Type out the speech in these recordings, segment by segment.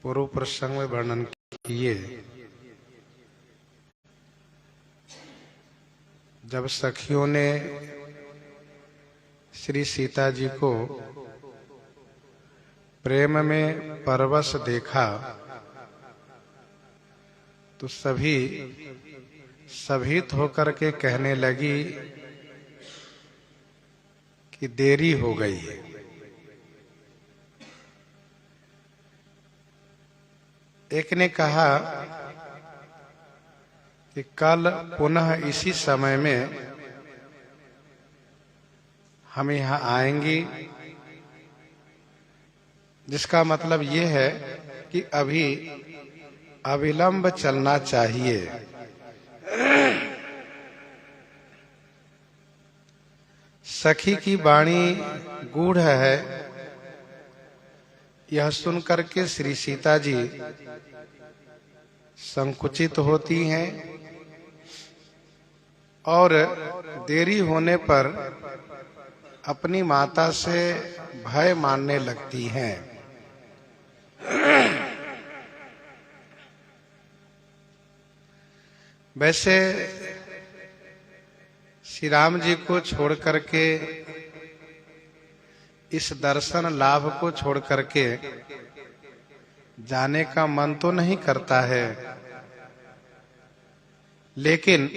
पूर्व प्रसंग में वर्णन किए, जब सखियों ने श्री सीता जी को प्रेम में परवश देखा तो सभी होकर के कहने लगी कि देरी हो गई है। एक ने कहा कि कल पुनः इसी समय में हम यहाँ आएंगी, जिसका मतलब ये है कि अभी अविलंब चलना चाहिए। सखी की वाणी गूढ़ है, यह सुनकर के श्री सीता जी संकुचित होती हैं और देरी होने पर अपनी माता से भय मानने लगती हैं। वैसे श्री राम जी को छोड़ करके, इस दर्शन लाभ को छोड़ करके जाने का मन तो नहीं करता है, लेकिन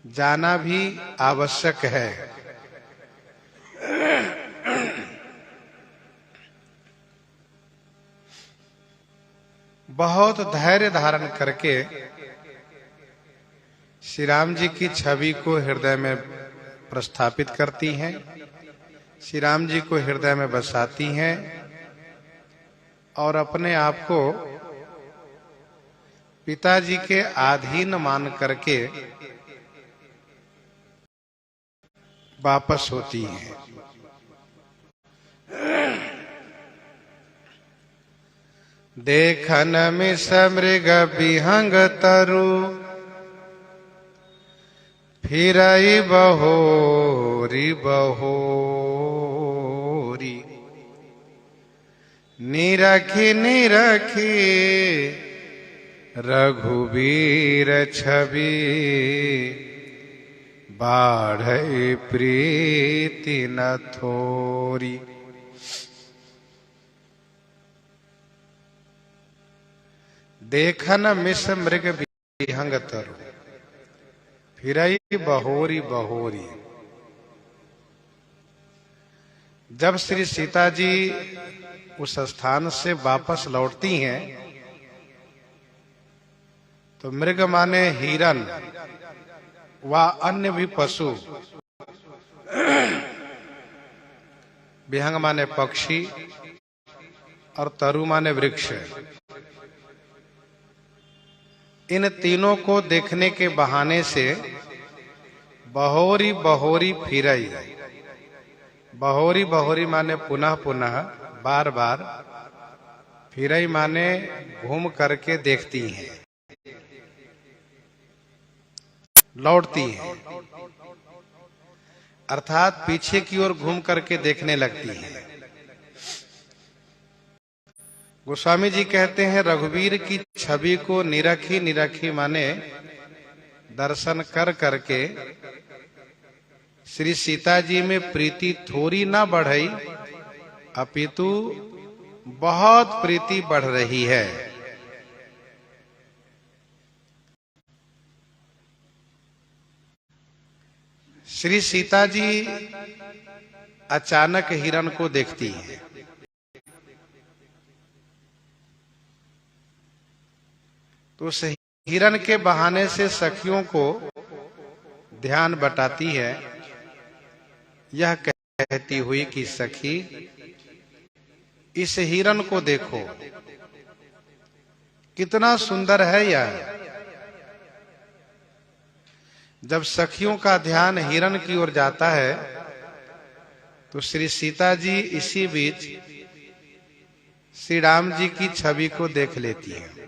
जाना भी आवश्यक है। बहुत धैर्य धारण करके श्री राम जी की छवि को हृदय में प्रस्थापित करती हैं, श्री राम जी को हृदय में बसाती हैं और अपने आप को पिताजी के अधीन मान करके वापस होती हैं। देखन मिस मृग विहंग तरु, फिरई बहोरी बहोरी, निरखी निरखी रघुवीर छवि, बाढ़ई प्रीति न थोरी। देखन मिस मृग विहंग तरु, फिरई बहोरी बहोरी। जब श्री सीता जी उस स्थान से वापस लौटती हैं तो मृग माने हिरन व अन्य भी पशु, विहंग माने पक्षी और तरु माने वृक्ष, इन तीनों को देखने के बहाने से बहोरी बहोरी फिरई, बहोरी बहोरी माने पुनः पुनः बार बार, फिरई माने घूम करके देखती हैं, लौटती हैं, अर्थात पीछे की ओर घूम करके देखने लगती हैं। गोस्वामी जी कहते हैं रघुवीर की छवि को निरखी निरखी माने दर्शन कर करके श्री सीता जी में प्रीति थोड़ी ना बढ़ई, अपितु बहुत प्रीति बढ़ रही है। श्री सीता जी अचानक हिरण को देखती हैं, तो उस हिरण के बहाने से सखियों को ध्यान बटाती है, यह कहती हुई कि सखी इस हिरण को देखो, कितना सुंदर है यह। जब सखियों का ध्यान हिरण की ओर जाता है तो श्री सीता जी इसी बीच श्री राम जी की छवि को देख लेती हैं।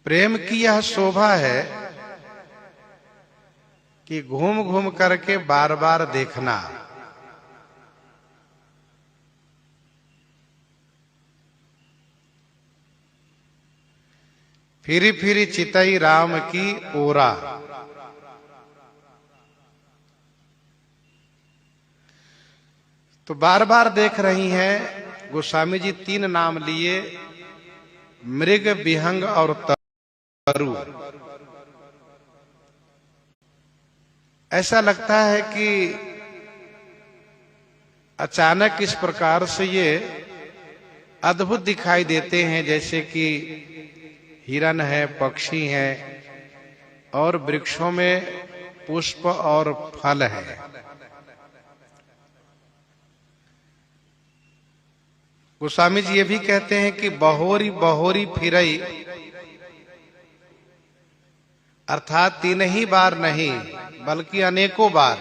प्रेम की यह शोभा है कि घूम घूम करके बार बार देखना, फिरी फिरी चितई राम की ओरा। तो बार बार देख रही हैं गोस्वामी जी, 3 नाम लिए, मृग, विहंग और तरु। ऐसा लगता है कि अचानक इस प्रकार से ये अद्भुत दिखाई देते हैं, जैसे कि हिरण है, पक्षी है और वृक्षों में पुष्प और फल है। गोस्वामी जी ये भी कहते हैं कि बहोरी बहोरी फिरई, अर्थात 3 ही बार नहीं बल्कि अनेकों बार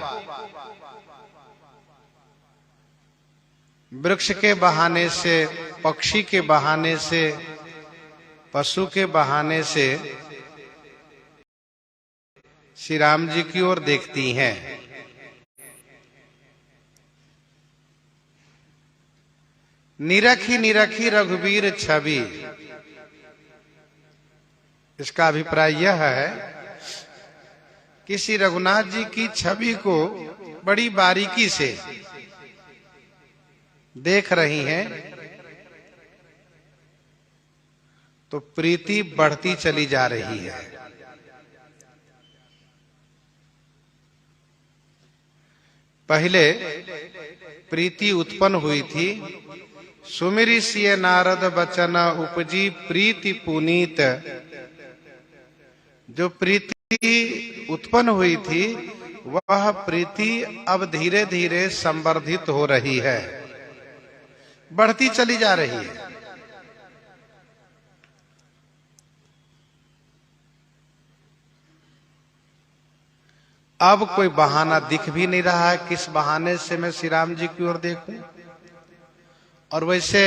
वृक्ष के बहाने से, पक्षी के बहाने से, पशु के बहाने से श्री राम जी की ओर देखती हैं। निरखी निरखी रघुवीर छवि। इसका अभिप्राय यह है कि श्री रघुनाथ जी की छवि को बड़ी बारीकी से देख रही हैं, तो प्रीति बढ़ती चली जा रही है। पहले प्रीति उत्पन्न हुई थी, सुमिरि सिय नारद बचन उपजी प्रीति पुनीत। जो प्रीति उत्पन्न हुई थी वह प्रीति अब धीरे धीरे संवर्धित हो रही है, बढ़ती चली जा रही है। अब कोई बहाना दिख भी नहीं रहा है किस बहाने से मैं श्री राम जी की ओर देखूं। और वैसे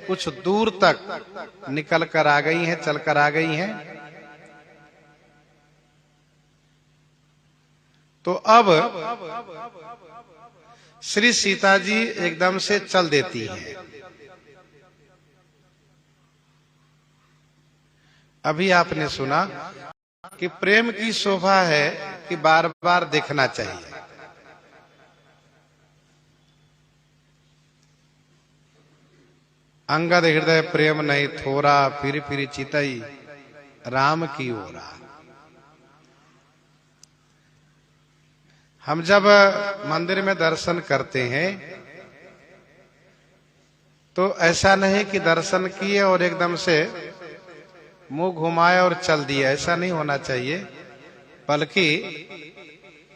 कुछ दूर तक निकल कर आ गई हैं, चल कर आ गई हैं। तो अब श्री सीता जी एकदम से चल देती हैं। अभी आपने सुना कि प्रेम की शोभा है कि बार बार देखना चाहिए। अंगद हृदय प्रेम नहीं थोरा, फिर फिर चितई राम की ओरा। हम जब मंदिर में दर्शन करते हैं तो ऐसा नहीं कि दर्शन किए और एकदम से मुंह घुमाए और चल दिया, ऐसा नहीं होना चाहिए। बल्कि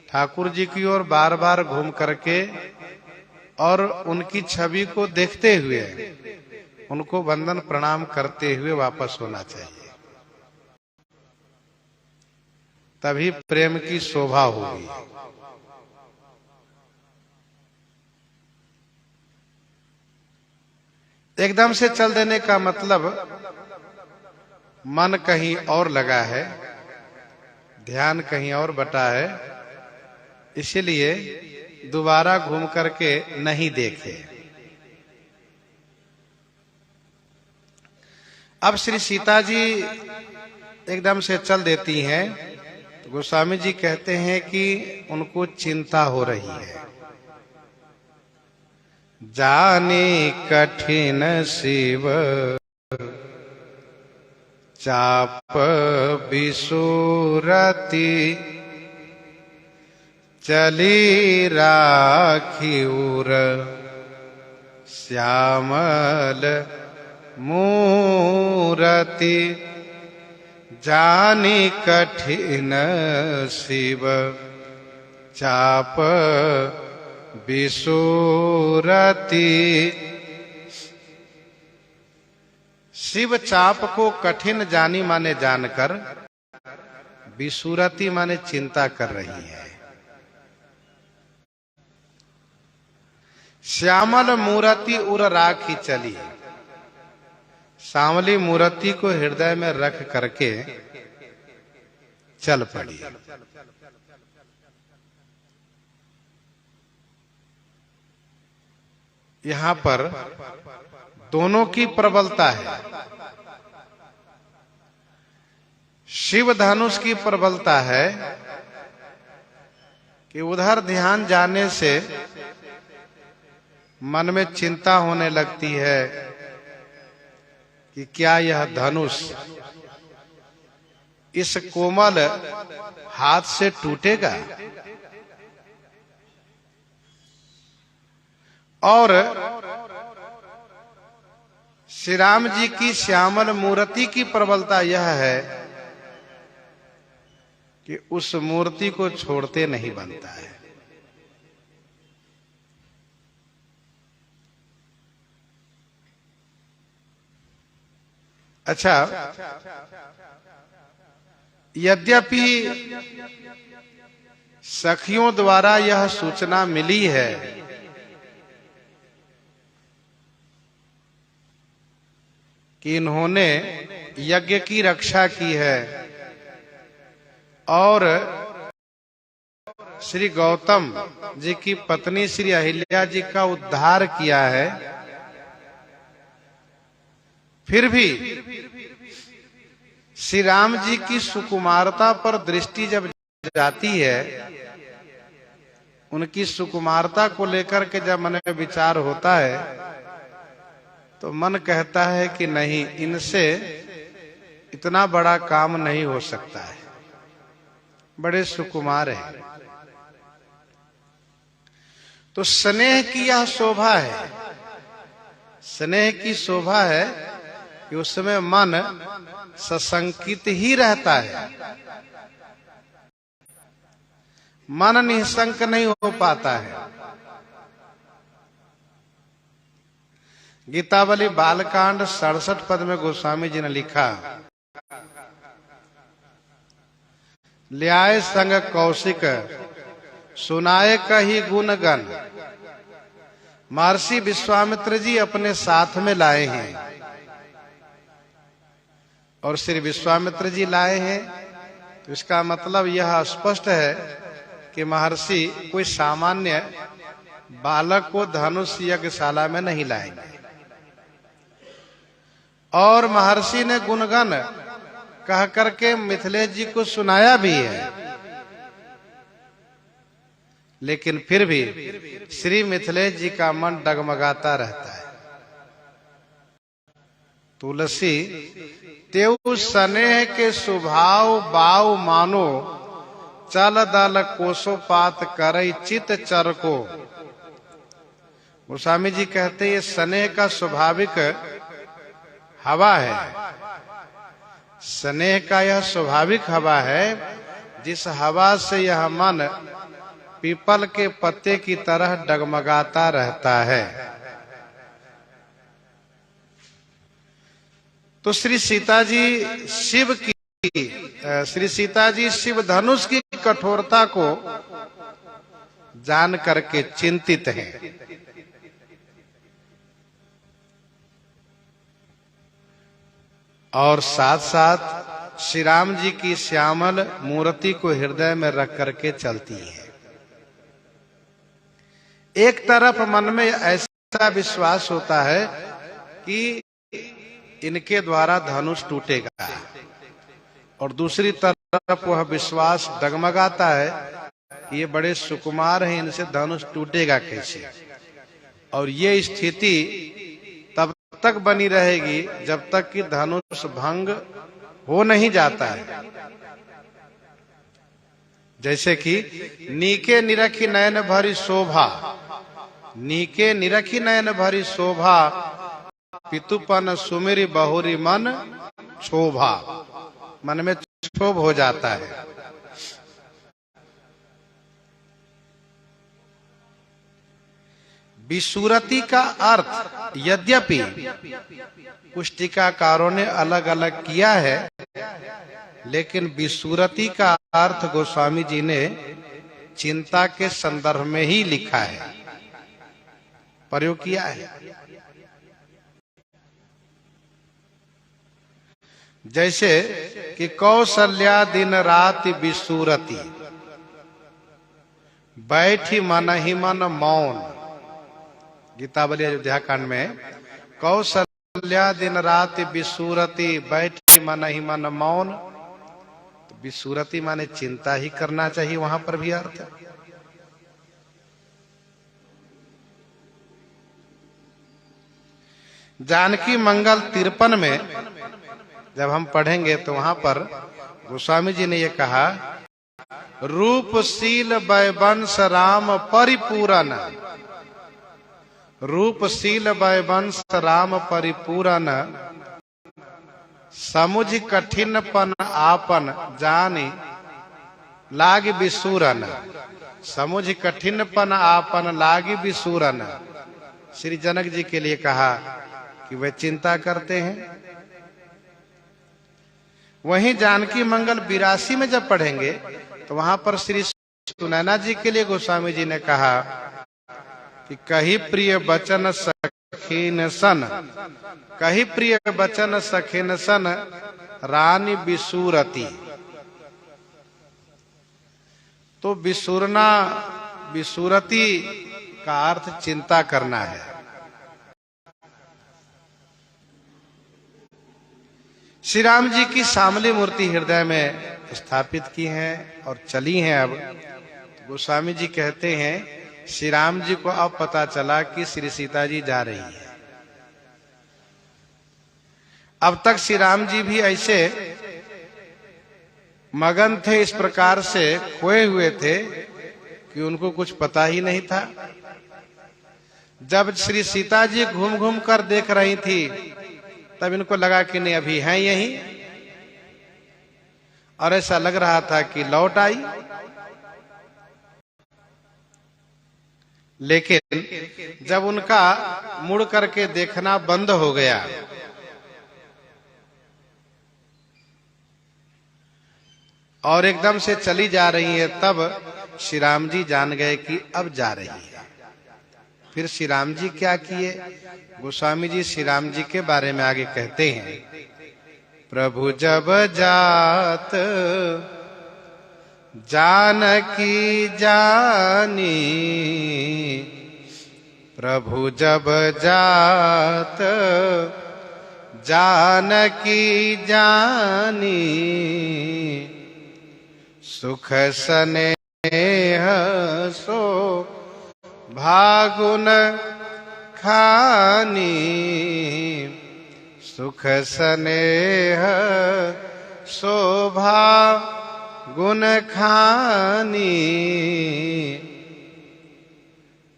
ठाकुर जी की ओर बार बार घूम करके और उनकी छवि को देखते हुए, उनको वंदन प्रणाम करते हुए वापस होना चाहिए, तभी प्रेम की शोभा होगी। एकदम से चल देने का मतलब मन कहीं और लगा है, ध्यान कहीं और बटा है, इसीलिए दोबारा घूम करके नहीं देखे। अब श्री सीता जी एकदम से चल देती हैं, तो गोस्वामी जी कहते हैं कि उनको चिंता हो रही है। जाने कठिन शिव चाप बिसुरति, चली राखी उर श्यामल मूरति। जानी कठिन शिव चाप बिसुरति। शिव चाप को कठिन जानी माने जानकर, बिसुरति माने चिंता कर रही है। श्यामल मूरति उर राखी चली, सांवली मूर्ति को हृदय में रख करके चल पड़ी। यहां पर दोनों की प्रबलता है। शिव धनुष की प्रबलता है कि उधर ध्यान जाने से मन में चिंता होने लगती है कि क्या यह धनुष इस कोमल हाथ से टूटेगा। और श्री राम जी की श्यामल मूर्ति की प्रबलता यह है कि उस मूर्ति को छोड़ते नहीं बनता है। अच्छा, यद्यपि सखियों द्वारा यह सूचना मिली है कि इन्होंने यज्ञ की रक्षा की है और श्री गौतम जी की पत्नी श्री अहिल्या जी का उद्धार किया है, फिर भी श्री राम जी की सुकुमारता पर दृष्टि जब जाती है, उनकी सुकुमारता को लेकर के जब मन में विचार होता है तो मन कहता है कि नहीं, इनसे इतना बड़ा काम नहीं हो सकता है, बड़े सुकुमार हैं। तो स्नेह की यह शोभा है, स्नेह की शोभा है कि उसमें मन सशंकित ही रहता है, मन निःशंक नहीं हो पाता है। गीतावली बालकांड 67 पद में गोस्वामी जी ने लिखा, ल्याय संग कौशिक सुनाए कही गुणगण। महर्षि विश्वामित्र जी अपने साथ में लाए हैं और श्री विश्वामित्र जी लाए हैं, तो इसका मतलब यह स्पष्ट है कि महर्षि कोई सामान्य बालक को धनुष यज्ञशाला में नहीं लाएंगे। और महर्षि ने गुणगण कह करके मिथिलेश जी को सुनाया भी है, लेकिन फिर भी श्री मिथिलेश जी का मन डगमगाता रहता है। तुलसी तेउ स्नेह के स्वभाव बाव मानो, चल दल कोसोपात करई चित चर को। गोस्वामी जी कहते ये स्नेह का स्वाभाविक हवा है, स्नेह का यह स्वाभाविक हवा है, जिस हवा से यह मन पीपल के पत्ते की तरह डगमगाता रहता है। तो श्री सीता जी शिव धनुष की कठोरता को जान करके चिंतित हैं। और साथ साथ श्री राम जी की श्यामल मूर्ति को हृदय में रख करके चलती है। एक तरफ मन में ऐसा विश्वास होता है कि इनके द्वारा धनुष टूटेगा, और दूसरी तरफ वह विश्वास डगमगाता है कि ये बड़े सुकुमार हैं, इनसे धनुष टूटेगा कैसे। और ये स्थिति तब तक बनी रहेगी जब तक कि धनुष भंग हो नहीं जाता है। जैसे कि नीके निरखी नयन भरी शोभा, नीके निरखी नयन भरी शोभा, पितुपन सुमिरी बहुरी मन क्षोभा, मन में क्षोभ हो जाता है। विसूरति का अर्थ यद्यपि कुछ टीकाकारों ने अलग अलग किया है, लेकिन विसूरति का अर्थ गोस्वामी जी ने चिंता के संदर्भ में ही लिखा है, प्रयोग किया है। जैसे कि कौशल्या दिन रात विसूरति, बैठी मन ही मन मौन। गीतावली अयोध्या कांड में कौशल्या दिन रात विसूरति, बैठी मन ही मन मौन। विसूरति माने चिंता ही करना चाहिए, वहां पर भी अर्थ है। जानकी मंगल 53 में जब हम पढ़ेंगे तो वहां पर गोस्वामी जी ने ये कहा, रूपशील वैवंश राम परिपूरन, रूपशील वैवंश राम परिपूरन, समुझ कठिनपन आपन जानी लाग विसूरन, समुझ कठिनपन आपन लाग विसूरन। श्री जनक जी के लिए कहा कि वे चिंता करते हैं। वहीं जानकी मंगल 82 में जब पढ़ेंगे तो वहां पर श्री सुनैना जी के लिए गोस्वामी जी ने कहा कि कही प्रिय बचन सखीन सन, कही प्रिय बचन सखीन सन रानी विसूरती। तो विसूरना, विसूरती का अर्थ चिंता करना है। श्री राम जी की श्यामली मूर्ति हृदय में स्थापित की हैं और चली हैं। अब गोस्वामी जी कहते हैं श्री राम जी को अब पता चला कि श्री सीता जी जा रही है। अब तक श्री राम जी भी ऐसे मगन थे, इस प्रकार से खोए हुए थे कि उनको कुछ पता ही नहीं था। जब श्री सीता जी घूम घूम कर देख रही थी तब इनको लगा कि नहीं अभी हैं यहीं, और ऐसा लग रहा था कि लौट आई। लेकिन जब उनका मुड़ करके देखना बंद हो गया और एकदम से चली जा रही है, तब श्री राम जी जान गए कि अब जा रही है। फिर श्री राम जी क्या किए? गोस्वामी जी श्री राम जी के बारे में आगे कहते हैं, प्रभु जब जात जानकी जानी, प्रभु जब जात जानकी जानी, सुख स्नेह सो भागुन खानी, सुख स्नेह शोभा गुण खानी।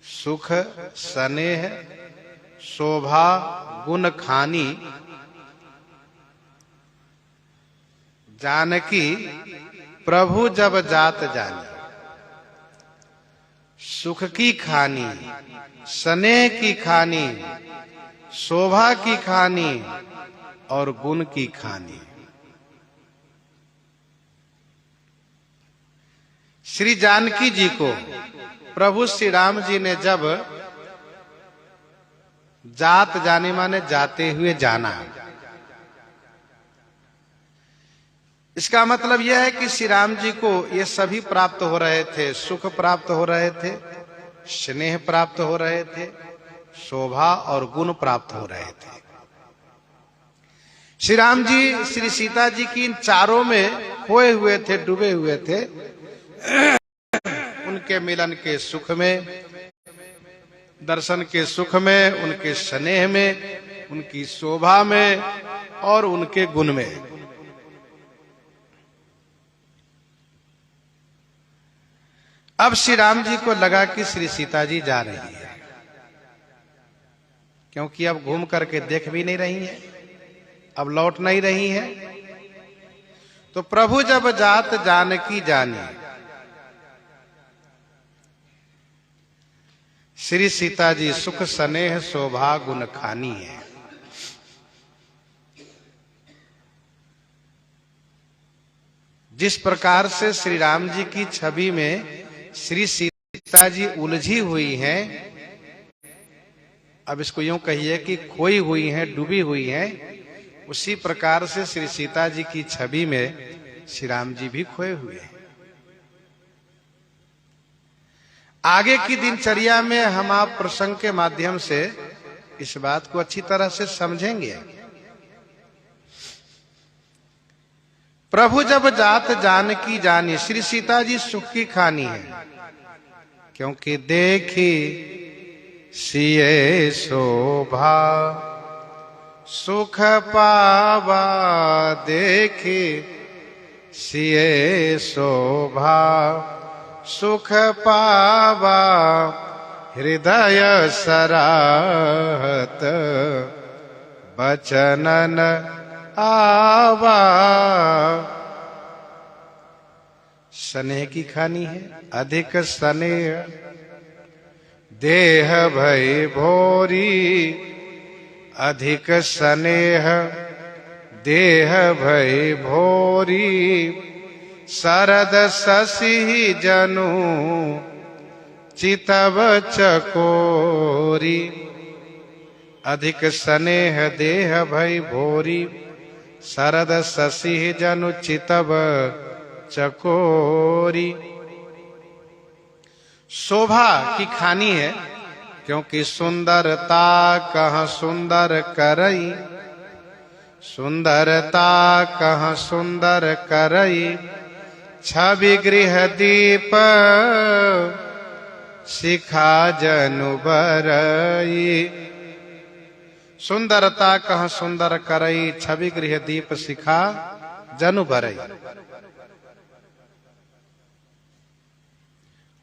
सुख स्नेह शोभा गुण खानी, जानकी प्रभु जब जात जानी, सुख की खानी, स्नेह की खानी, शोभा की खानी और गुण की खानी। श्री जानकी जी को प्रभु श्री राम जी ने जब जात जाने माने जाते हुए जाना, इसका मतलब यह है कि श्री राम जी को ये सभी प्राप्त हो रहे थे। सुख प्राप्त हो रहे थे, स्नेह प्राप्त हो रहे थे, शोभा और गुण प्राप्त हो रहे थे। श्री राम जी श्री सीता जी की इन चारों में खोए हुए थे, डूबे हुए थे। उनके मिलन के सुख में, दर्शन के सुख में, उनके स्नेह में, उनकी शोभा में और उनके गुण में। अब श्री राम जी को लगा कि श्री सीता जी जा रही है, क्योंकि अब घूम करके देख भी नहीं रही है, अब लौट नहीं रही है। तो प्रभु जब जात जानकी जानी, श्री सीता जी सुख स्नेह शोभा गुण खानी है। जिस प्रकार से श्री राम जी की छवि में श्री सीता जी उलझी हुई हैं, अब इसको यूं कहिए कि खोई हुई हैं, डूबी हुई हैं, उसी प्रकार से श्री सीता जी की छवि में श्री राम जी भी खोए हुए हैं। आगे की दिनचर्या में हम आप प्रसंग के माध्यम से इस बात को अच्छी तरह से समझेंगे। प्रभु जब जात जानकी जानी, श्री सीता जी सुख की खानी है, क्योंकि देखी सिए शोभा सुख पावा, देखी सिए शोभा सुख पावा, हृदय सराहत बचनन आवा। स्नेह की खानी है, अधिक स्नेह देह भय भोरी, अधिक स्नेह देह भय भोरी, शरद शशि जनु चितव चकोरी। अधिक स्नेह देह भय भोरी, शरद शशि जनु चितव चकोरी। शोभा की खानी है, क्योंकि सुंदरता कहाँ सुंदर करई, सुंदरता कहाँ सुंदर करई, छवि गृह दीप शिखा जनु बरई। सुंदरता कहाँ सुंदर करई, छवि गृह दीप शिखा जनु बरई।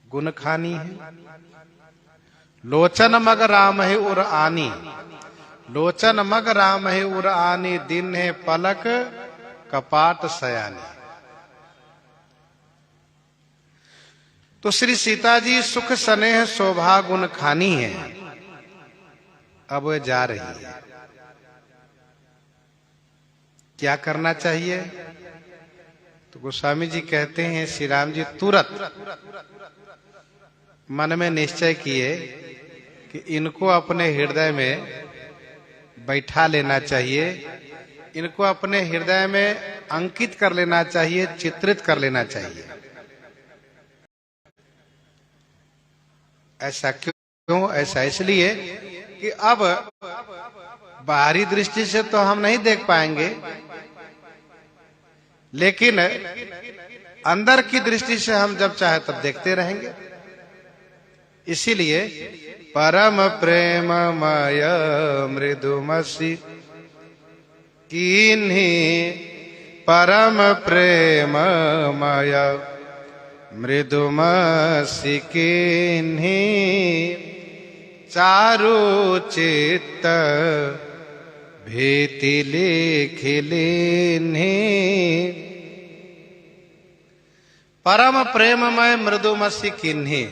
गुण खानी है, लोचन मग राम है उर आनी, लोचन मग राम है उर आनी, दिन है पलक कपाट सयानी। तो श्री सीता जी सुख स्नेह शोभा गुण खानी है, अब वह जा रही है। क्या करना चाहिए? तो गोस्वामी जी कहते हैं, श्री राम जी तुरंत मन में निश्चय किए कि इनको अपने हृदय में बैठा लेना चाहिए, इनको अपने हृदय में अंकित कर लेना चाहिए, चित्रित कर लेना चाहिए। ऐसा क्यों? ऐसा इसलिए कि अब बाहरी दृष्टि से तो हम नहीं देख पाएंगे, लेकिन अंदर की दृष्टि से हम जब चाहे तब देखते रहेंगे। इसीलिए परम प्रेममय मृदुमसि कीन्ही, परम प्रेममय मृदुमसि कीन्ही, चारु चित्त भीति लिखि लीन्ही। परम प्रेममय मृदुमसि कीन्ही।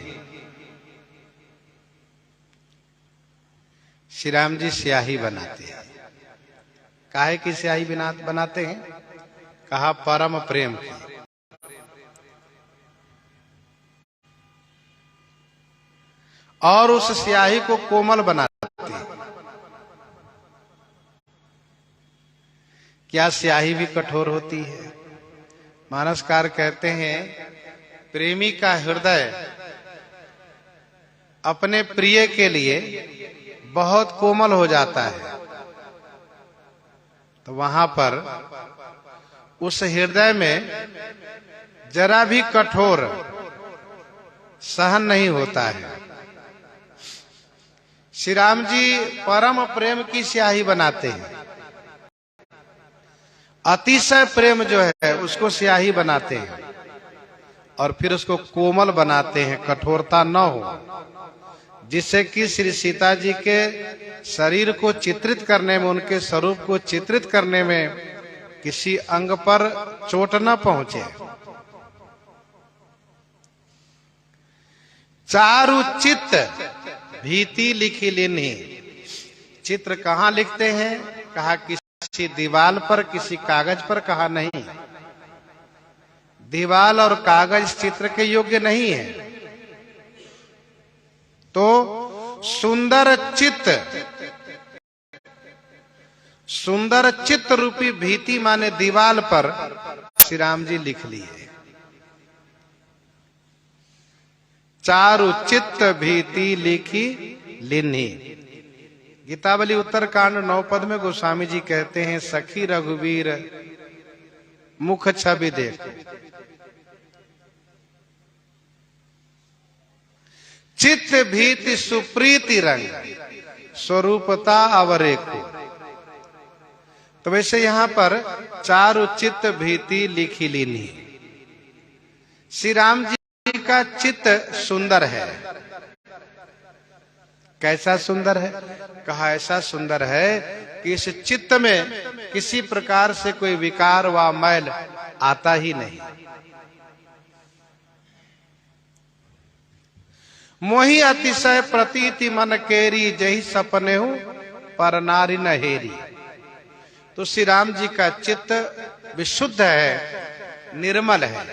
श्री राम जी स्याही बनाते हैं। काहे की स्याही बनाते हैं? कहा परम प्रेम की। और उस स्याही को कोमल बनाते हैं। क्या स्याही भी कठोर होती है? मानसकार कहते हैं, प्रेमी का हृदय अपने प्रिय के लिए बहुत कोमल हो जाता है, तो वहां पर उस हृदय में जरा भी कठोर सहन नहीं होता है। श्री राम जी परम प्रेम की स्याही बनाते हैं, अतिशय प्रेम जो है उसको स्याही बनाते हैं, और फिर उसको कोमल बनाते हैं, कठोरता न हो, जिससे कि श्री सीता जी के शरीर को चित्रित करने में, उनके स्वरूप को चित्रित करने में किसी अंग पर चोट न पहुंचे। चारु चित्त भीति लिखी लीन्ही। चित्र कहाँ लिखते हैं? कहा किसी दीवार पर, किसी कागज पर, कहा नहीं। दीवार और कागज चित्र के योग्य नहीं है। तो सुंदर चित्त, सुंदर चित्त रूपी भीति माने दीवाल पर श्री राम जी लिख लिए। चारु चित्त भीति लिखी लीन्ही। गीतावली उत्तरकांड 9 पद में गोस्वामी जी कहते हैं, सखी रघुवीर मुख छवि देखो। चित्त भीति सुप्रीति रंग, स्वरूपता अवरेखो। तो वैसे यहां पर चारु चित्त भीति लिखी लीनी। श्री राम जी का चित्त सुंदर है। कैसा सुंदर है? कहा ऐसा सुंदर है कि इस चित्त में किसी प्रकार से कोई विकार व मैल आता ही नहीं। मोहि अतिशय प्रतीति मन केरी, जही सपने हूं पर नारी न हेरी। तो श्री राम जी का चित्त विशुद्ध है, निर्मल है।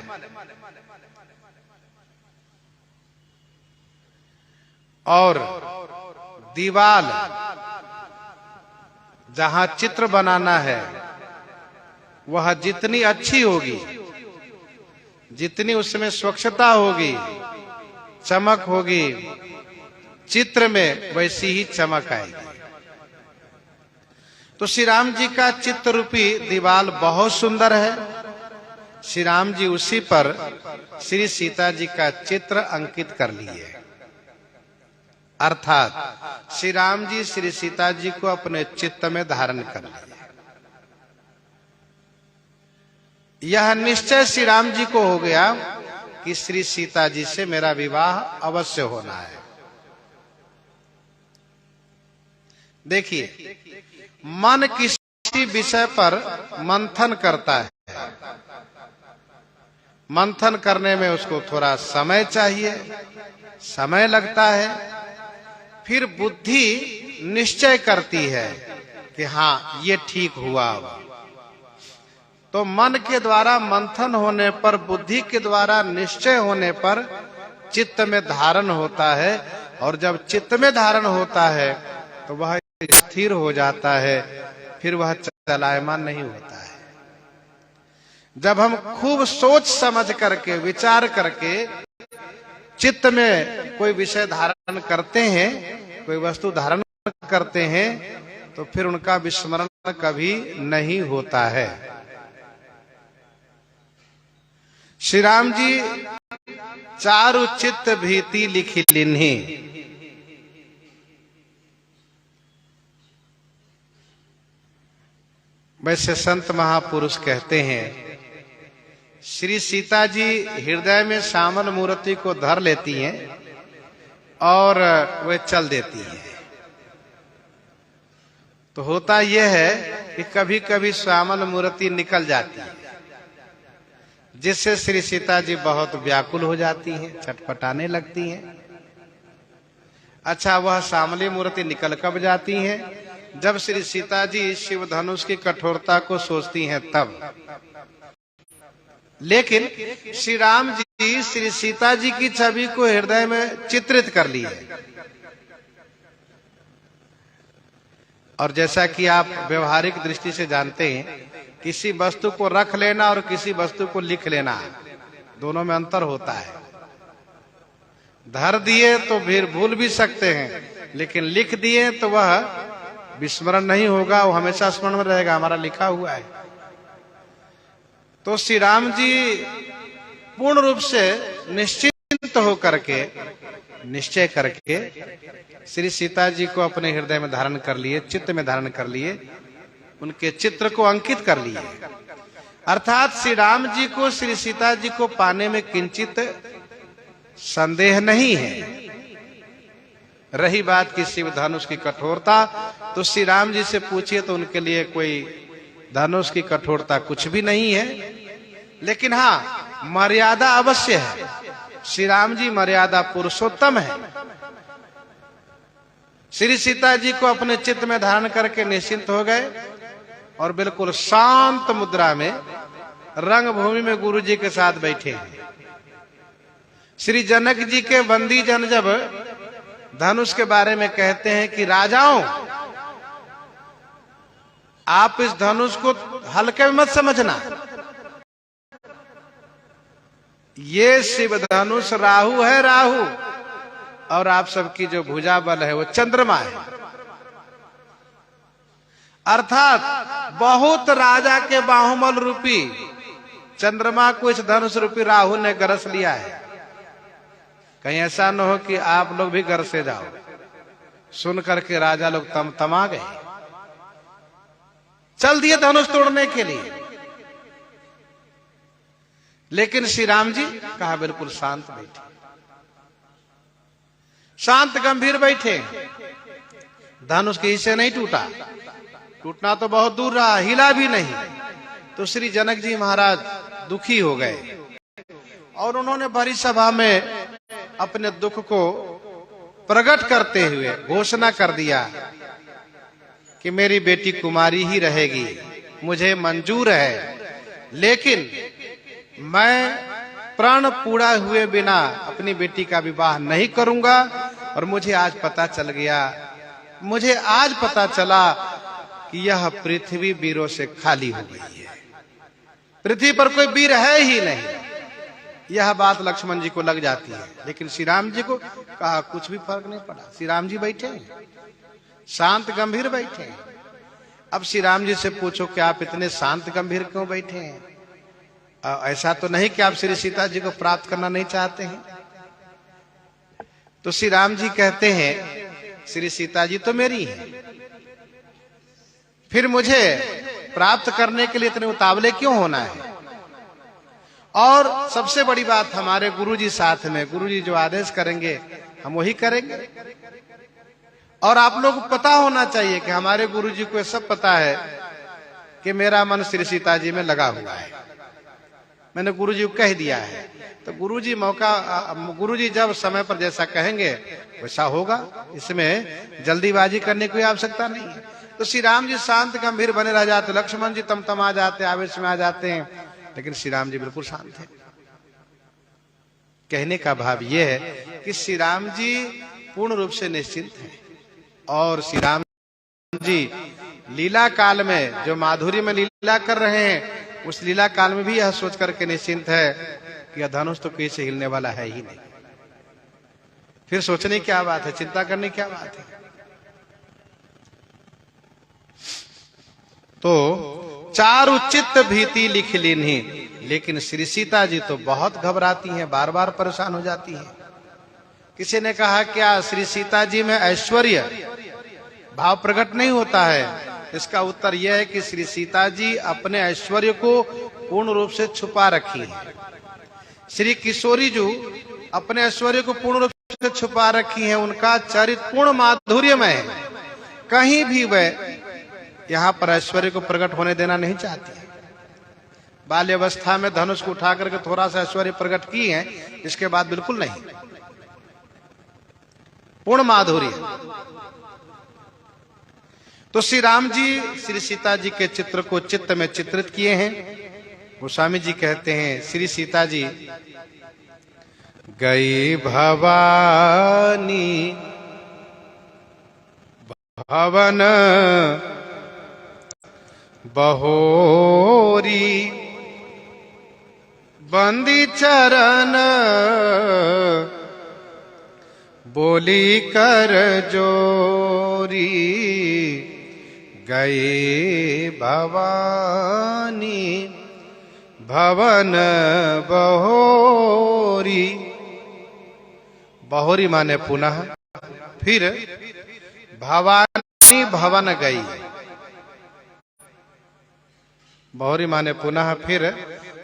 और दीवाल जहां चित्र बनाना है वह जितनी अच्छी होगी, जितनी उसमें स्वच्छता होगी, चमक होगी, चित्र में वैसी ही चमक आएगी। तो श्री राम जी का चित्र रूपी दीवाल बहुत सुंदर है। श्री राम जी उसी पर श्री सीता जी का चित्र अंकित कर लिए। अर्थात श्री राम जी श्री सीता जी को अपने चित्त में धारण कर लिया। यह निश्चय श्री राम जी को हो गया कि श्री सीता जी से मेरा विवाह अवश्य होना है। देखिए, मन किसी विषय पर मंथन करता है। मंथन करने में उसको थोड़ा समय चाहिए, समय लगता है। फिर बुद्धि निश्चय करती है कि हाँ ये ठीक हुआ। तो मन के द्वारा मंथन होने पर, बुद्धि के द्वारा निश्चय होने पर चित्त में धारण होता है। और जब चित्त में धारण होता है तो वह स्थिर हो जाता है, फिर वह चलायमान नहीं होता है। जब हम खूब सोच समझ करके, विचार करके चित्त में कोई विषय धारण करते हैं, कोई वस्तु धारण करते हैं, तो फिर उनका विस्मरण कभी नहीं होता है। श्री राम जी चारु चित्त भीति लिखी लिन्ही। वैसे संत महापुरुष कहते हैं श्री सीता जी हृदय में श्यामल मूर्ति को धर लेती हैं और वे चल देती हैं। तो होता यह है कि कभी कभी श्यामल मूर्ति निकल जाती है, जिससे श्री सीता जी बहुत व्याकुल हो जाती हैं, छटपटाने लगती हैं। अच्छा, वह श्यामली मूर्ति निकल कब जाती हैं? जब श्री सीता जी शिव धनुष की कठोरता को सोचती हैं तब। लेकिन श्री राम जी श्री सीता जी की छवि को हृदय में चित्रित कर लिए। और जैसा कि आप व्यवहारिक दृष्टि से जानते हैं, किसी वस्तु को रख लेना और किसी वस्तु को लिख लेना, दोनों में अंतर होता है। धर दिए तो फिर भूल भी सकते हैं, लेकिन लिख दिए तो वह विस्मरण नहीं होगा, वो हमेशा स्मरण में रहेगा, हमारा लिखा हुआ है। तो श्री राम जी पूर्ण रूप से निश्चिंत होकर के, निश्चय करके श्री सीता जी को अपने हृदय में धारण कर लिए, चित्त में धारण कर लिए, उनके चित्र को अंकित कर लिए। अर्थात श्री राम जी को श्री सीता जी को पाने में किंचित संदेह नहीं है। रही बात की शिव धनुष की कठोरता, तो श्री राम जी से पूछिए तो उनके लिए कोई धनुष की कठोरता कुछ भी नहीं है। लेकिन हाँ, मर्यादा अवश्य है। श्री राम जी मर्यादा पुरुषोत्तम है। श्री सीता जी को अपने चित्त में धारण करके निश्चिंत हो गए और बिल्कुल शांत मुद्रा में रंगभूमि में गुरु जी के साथ बैठे हैं। श्री जनक जी के बंदी जन जब धनुष के बारे में कहते हैं कि राजाओं, आप इस धनुष को हल्के में मत समझना, ये शिव धनुष राहु है, राहु, और आप सबकी जो भुजा बल है वो चंद्रमा है। अर्थात बहुत राजा के बाहुबल रूपी चंद्रमा को इस धनुष रूपी राहु ने गरस लिया है। कहीं ऐसा न हो कि आप लोग भी घर से जाओ। सुन करके राजा लोग तमा गए, चल दिए धनुष तोड़ने के लिए। लेकिन श्री राम जी कहा बिल्कुल शांत बैठे, शांत गंभीर बैठे। धनुष के हिस्से नहीं टूटा, टूटना तो बहुत दूर रहा, हिला भी नहीं। तो श्री जनक जी महाराज दुखी हो गए और उन्होंने बड़ी सभा में अपने दुख को प्रकट करते हुए घोषणा कर दिया कि मेरी बेटी कुमारी ही रहेगी, मुझे मंजूर है, लेकिन मैं प्राण पूरा हुए बिना अपनी बेटी का विवाह नहीं करूंगा। और मुझे आज पता चला कि यह पृथ्वी वीरों से खाली हो गई है, पृथ्वी पर कोई वीर है ही नहीं। यह बात लक्ष्मण जी को लग जाती है, लेकिन श्री राम जी को कहा कुछ भी फर्क नहीं पड़ा। श्री राम जी बैठे शांत गंभीर बैठे। अब श्री राम जी से पूछो कि आप इतने शांत गंभीर क्यों बैठे हैं? ऐसा तो नहीं कि आप श्री सीता जी को प्राप्त करना नहीं चाहते हैं? तो श्री राम जी कहते हैं श्री सीता जी तो मेरी है, फिर मुझे प्राप्त करने के लिए इतने उतावले क्यों होना है? और सबसे बड़ी बात, हमारे गुरुजी साथ में, गुरुजी जो आदेश करेंगे हम वही करेंगे। और आप लोग को पता होना चाहिए कि हमारे गुरुजी को सब पता है कि मेरा मन श्री सीता जी में लगा हुआ है, मैंने गुरुजी को कह दिया है। तो गुरुजी जब समय पर जैसा कहेंगे वैसा होगा, इसमें जल्दीबाजी करने की आवश्यकता नहीं है। तो श्री राम जी शांत गंभीर बने रह जाते, लक्ष्मण जी तमतमा जाते, आवेश में आ जाते हैं, लेकिन श्री राम जी बिल्कुल शांत है। कहने का भाव यह है कि श्री राम जी पूर्ण रूप से निश्चिंत हैं। और श्री राम जी लीला काल में जो माधुर्य में लीला कर रहे हैं, उस लीला काल में भी यह सोच करके निश्चिंत है कि यह धनुष तो कहीं से हिलने वाला है ही नहीं। फिर सोचने क्या बात है, चिंता करने क्या बात है? तो चारु चित्त भीति लिख लीन्ही, लेकिन श्री सीता जी तो बहुत घबराती हैं, बार बार परेशान हो जाती हैं। किसी ने कहा क्या श्री सीता जी में ऐश्वर्य भाव प्रकट नहीं होता है? इसका उत्तर यह है कि श्री सीता जी अपने ऐश्वर्य को पूर्ण रूप से छुपा रखी है। श्री किशोरी जी अपने ऐश्वर्य को पूर्ण रूप से छुपा रखी है। उनका चरित्र पूर्ण माधुर्यमय है, कहीं भी वह यहाँ पर ऐश्वर्य को प्रकट होने देना नहीं चाहती है। बाल्यावस्था में धनुष को उठा करके थोड़ा सा ऐश्वर्य प्रकट की है, इसके बाद बिल्कुल नहीं, पूर्ण माधुर्य। तो श्री राम जी श्री सीता जी के चित्र को चित्त में चित्रित किए हैं। गोस्वामी जी कहते हैं श्री सीता जी गई भवानी भवन बहोरी, बंदी चरण बोली कर जोरी। गई भवानी भवन बहोरी, बहोरी माने पुनः, फिर भवानी भवन गई, बहोरी माने पुनः, फिर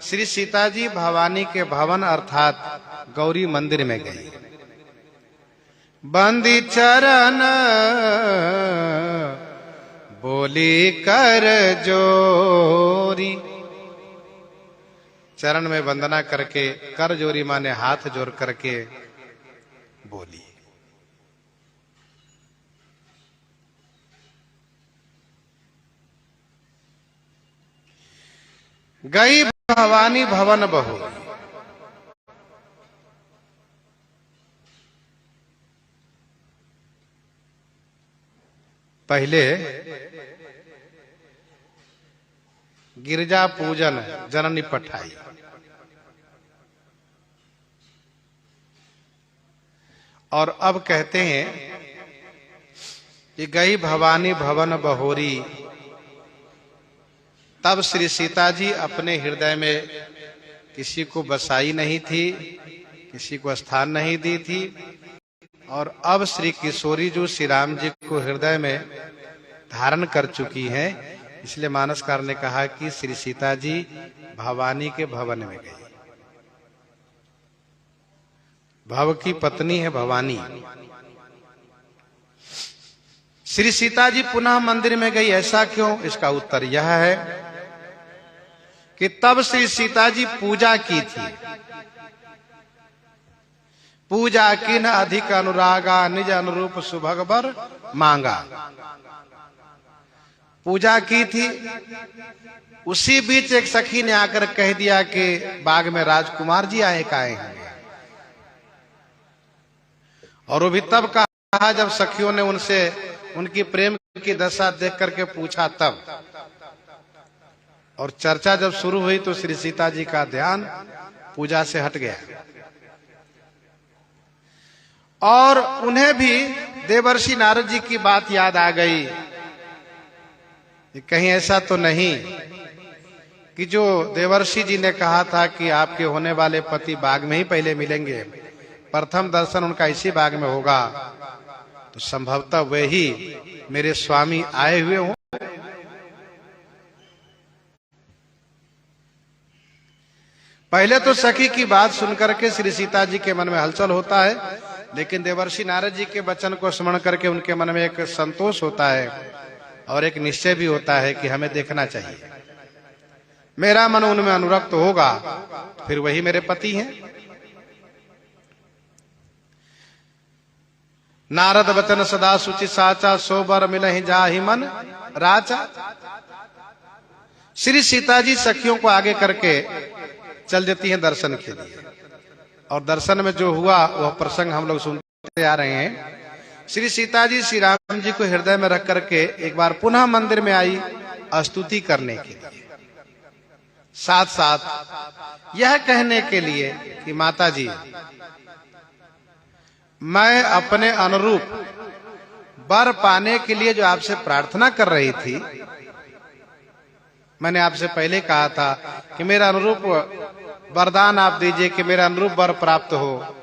श्री सीता जी भवानी के भवन अर्थात गौरी मंदिर में गई। बंदी चरण बोली कर जोरी, चरण में वंदना करके, कर जोरी माने हाथ जोड़ करके बोली। गई भवानी भवन बहू, पहले गिरजा पूजन जननी पठाई, और अब कहते हैं कि गई भवानी भवन बहोरी। तब श्री सीता जी अपने हृदय में किसी को बसाई नहीं थी, किसी को स्थान नहीं दी थी। और अब श्री किशोरी जो श्री राम जी को हृदय में धारण कर चुकी हैं, इसलिए मानसकार ने कहा कि श्री सीता जी भवानी के भवन में गई। भव की पत्नी है भवानी। श्री सीता जी पुनः मंदिर में गई, ऐसा क्यों? इसका उत्तर यह है कि तब श्री सीता जी पूजा की थी। पूजा की न अधिक अनुरागा, निज अनुरूप सुभग बर मांगा। पूजा की थी, उसी बीच एक सखी ने आकर कह दिया कि बाग में राजकुमार जी आए हैं। और वो भी तब कहा जब सखियों ने उनसे उनकी प्रेम की दशा देख करके पूछा तब। और चर्चा जब शुरू हुई तो श्री सीता जी का ध्यान पूजा से हट गया और उन्हें भी देवर्षि नारद जी की बात याद आ गई। कहीं ऐसा तो नहीं कि जो देवर्षि जी ने कहा था कि आपके होने वाले पति बाग में ही पहले मिलेंगे, प्रथम दर्शन उनका इसी बाग में होगा, तो संभवतः वे ही मेरे स्वामी आए हुए हों। पहले तो सखी की बात सुनकर के श्री सीता जी के मन में हलचल होता है, लेकिन देवर्षि नारद जी के वचन को स्मरण करके उनके मन में एक संतोष होता है और एक निश्चय भी होता है कि हमें देखना चाहिए। मेरा मन उनमें अनुरक्त होगा तो फिर वही मेरे पति हैं। नारद वचन सदा सुचि साचा, सो बर मिलहि जाहि मन राचा। श्री सीता जी सखियों को आगे करके चल देती हैं दर्शन के लिए। और दर्शन में जो हुआ वह प्रसंग हम लोग सुनते आ रहे हैं। श्री सीता जी श्री राम जी को हृदय में रख करके एक बार पुनः मंदिर में आई स्तुति करने के लिए, साथ साथ यह कहने के लिए कि माता जी, मैं अपने अनुरूप वर पाने के लिए जो आपसे प्रार्थना कर रही थी, मैंने आपसे पहले कहा था कि मेरा अनुरूप वरदान आप दीजिए कि मेरा अनुरूप वर प्राप्त हो,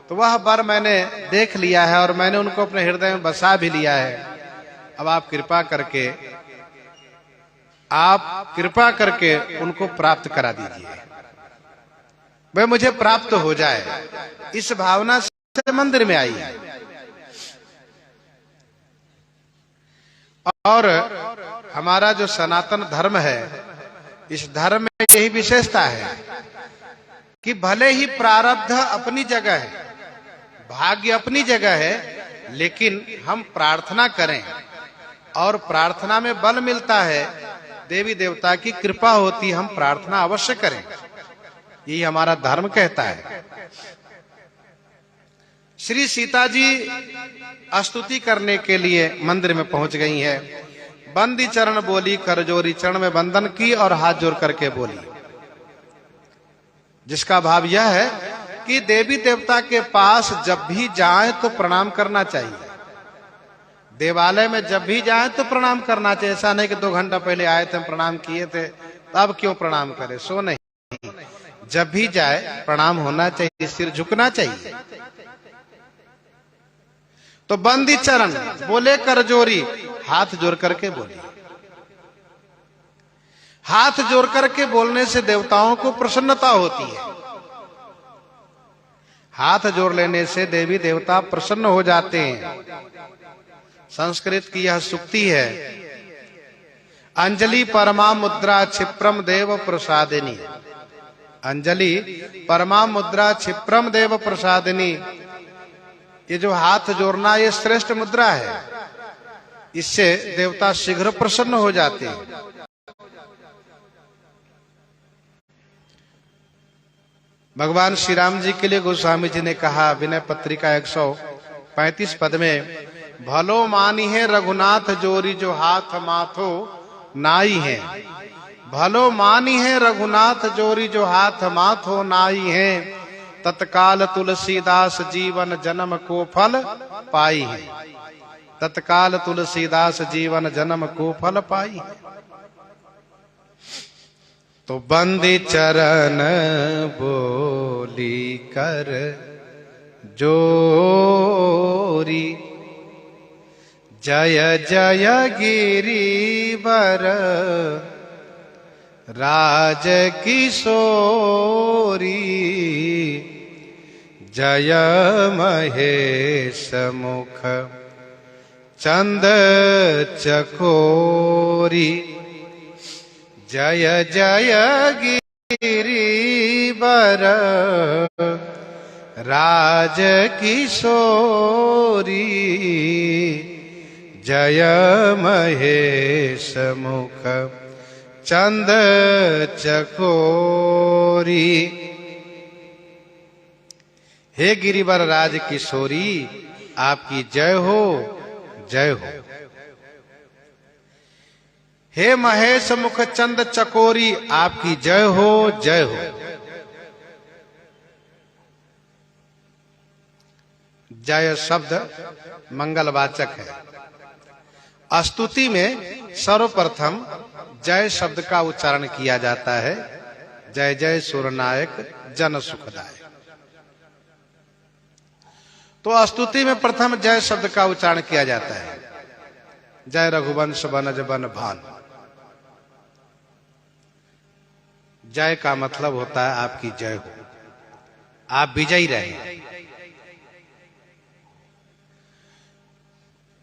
तो वह वर मैंने देख लिया है और मैंने उनको अपने हृदय में बसा भी लिया है। अब आप कृपा करके उनको प्राप्त करा दीजिए, वह मुझे प्राप्त हो जाए। इस भावना से मंदिर में आई है। और हमारा जो सनातन धर्म है, इस धर्म में यही विशेषता है कि भले ही प्रारब्ध अपनी जगह है, भाग्य अपनी जगह है, लेकिन हम प्रार्थना करें और प्रार्थना में बल मिलता है, देवी देवता की कृपा होती, हम प्रार्थना अवश्य करें, यही हमारा धर्म कहता है। श्री सीता जी स्तुति करने के लिए मंदिर में पहुंच गई हैं। बंदी चरण बोली, करजोरी चरण में बंधन की और हाथ जोड़ करके बोली, जिसका भाव यह है कि देवी देवता के पास जब भी जाएं तो प्रणाम करना चाहिए। देवालय में जब भी जाएं तो प्रणाम करना चाहिए। ऐसा नहीं कि 2 घंटा पहले आए थे, प्रणाम किए थे, तब क्यों प्रणाम करें, सो नहीं। जब भी जाए प्रणाम होना चाहिए, सिर झुकना चाहिए। तो बंदी चरण बोले, करजोरी, हाथ जोड़ करके बोली। हाथ जोड़ करके बोलने से देवताओं को प्रसन्नता होती है। हाथ जोड़ लेने से देवी देवता प्रसन्न हो जाते हैं। संस्कृत की यह सूक्ति है, अंजलि परमा मुद्रा क्षिप्रम देव प्रसादिनी। अंजलि परमा मुद्रा क्षिप्रम देव प्रसादिनी। ये जो हाथ जोड़ना, ये श्रेष्ठ मुद्रा है, इससे देवता शीघ्र प्रसन्न हो जाते हैं। भगवान श्री राम जी के लिए गोस्वामी जी ने कहा, विनय पत्रिका 135 पद में, भलो मानी है रघुनाथ जोरी, जो हाथ माथो नाई है। भलो मानी है रघुनाथ जोरी, जो हाथ माथो नाई है। तत्काल तुलसीदास जीवन जन्म को फल पाई है। तत्काल तुलसीदास जीवन जन्म को फल पाई है। तो बंदी चरण बोली कर जोरी, जय जय गिरिवर राज किशोरी, जय महेश मुख चंद चकोरी, जय जय गिरिवर राज किशोरी, जय महेश मुख चंद चकोरी। हे गिरिवर राज किशोरी, आपकी जय हो, जय हो। हे महेश मुख चंद चकोरी, आपकी जय हो, जय हो। जय शब्द मंगलवाचक है। स्तुति में सर्वप्रथम जय शब्द का उच्चारण किया जाता है। जय जय सुरनायक जन सुखदायक। तो स्तुति में प्रथम जय शब्द का उच्चारण किया जाता है। जय रघुवंश बनज बन भान। जय का मतलब होता है आपकी जय हो, आप विजयी रहे।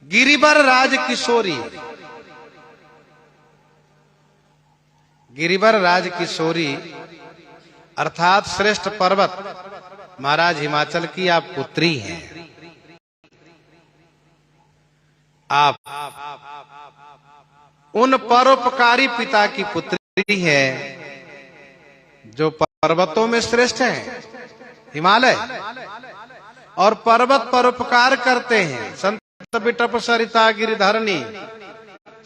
गिरिवर राज किशोरी, गिरिवर राज किशोरी अर्थात श्रेष्ठ पर्वत महाराज हिमाचल की आप पुत्री हैं। आप उन परोपकारी पिता की पुत्री हैं जो पर्वतों में श्रेष्ठ हैं, हिमालय। और पर्वत परोपकार करते हैं। संत बिटप सरिता गिरिधरणी,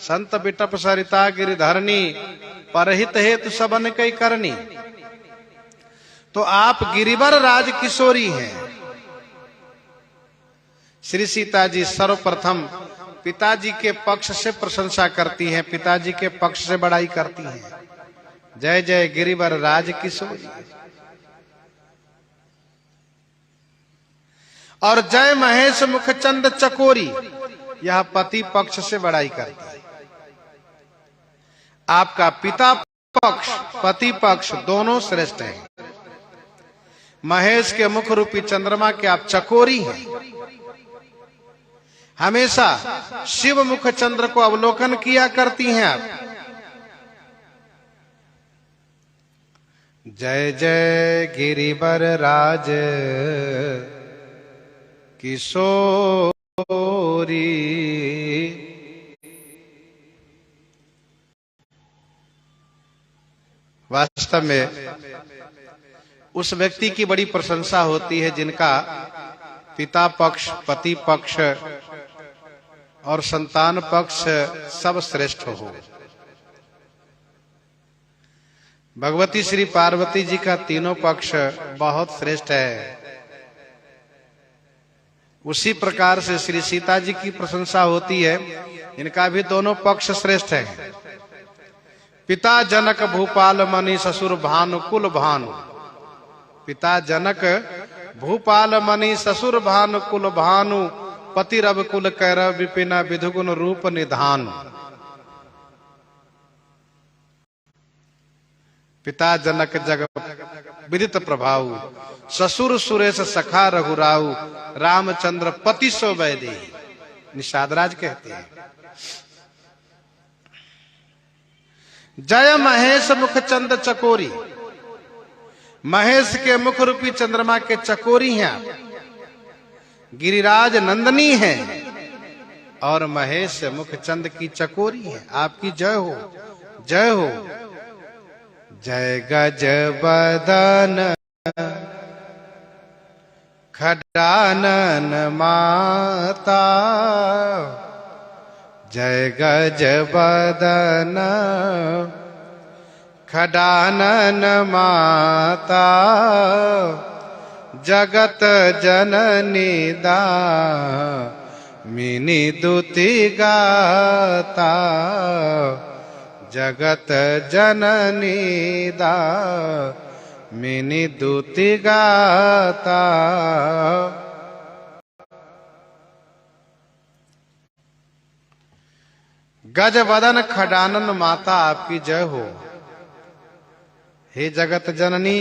संत बिटप सरिता गिरिधरणी, परहित हेतु सबन कई करनी। तो आप गिरिवर राज किशोरी हैं। श्री सीता जी सर्वप्रथम पिताजी के पक्ष से प्रशंसा करती हैं, पिताजी के पक्ष से बड़ाई करती हैं। जय जय गिरिवर राज किशोरी। और जय महेश मुखचंद चकोरी, यह पति पक्ष से बड़ाई करती है। आपका पिता पक्ष पति पक्ष दोनों श्रेष्ठ हैं। महेश के मुख रूपी चंद्रमा के आप चकोरी हैं। हमेशा शिव मुख चंद्र को अवलोकन किया करती हैं आप। जय जय गिरिवर राज किशोरी। वास्तव में उस व्यक्ति की बड़ी प्रशंसा होती है जिनका पिता पक्ष, पति पक्ष और संतान पक्ष सब श्रेष्ठ हो। भगवती श्री पार्वती जी का तीनों पक्ष बहुत श्रेष्ठ है। उसी प्रकार से श्री सीता जी की प्रशंसा होती है, इनका भी दोनों पक्ष श्रेष्ठ है। पिता जनक भूपाल मणि ससुर भानु कुल भानु। पिता जनक भूपाल मणि ससुर भानु कुल भानु, पति रव कुल कैरव विपिन विधुगुण रूप निधान। पिता जनक जग विदित प्रभाव, ससुर सुरेश सखा रघुराऊ, रामचंद्र पति सो वैदेही। निषादराज कहते हैं। जय महेश मुख चंद चकोरी। महेश के मुख रूपी चंद्रमा के चकोरी हैं आप। गिरिराज नंदनी हैं और महेश मुख चंद की चकोरी हैं। आपकी जय हो, जय हो। जय गज बदन खडानन माता, जय गज बदन खडानन माता, जगत जननी दामिनी दुति गाता, जगत जननी दामिनी दूती गाता। गज वदन खडानन माता आपकी जय हो। हे जगत जननी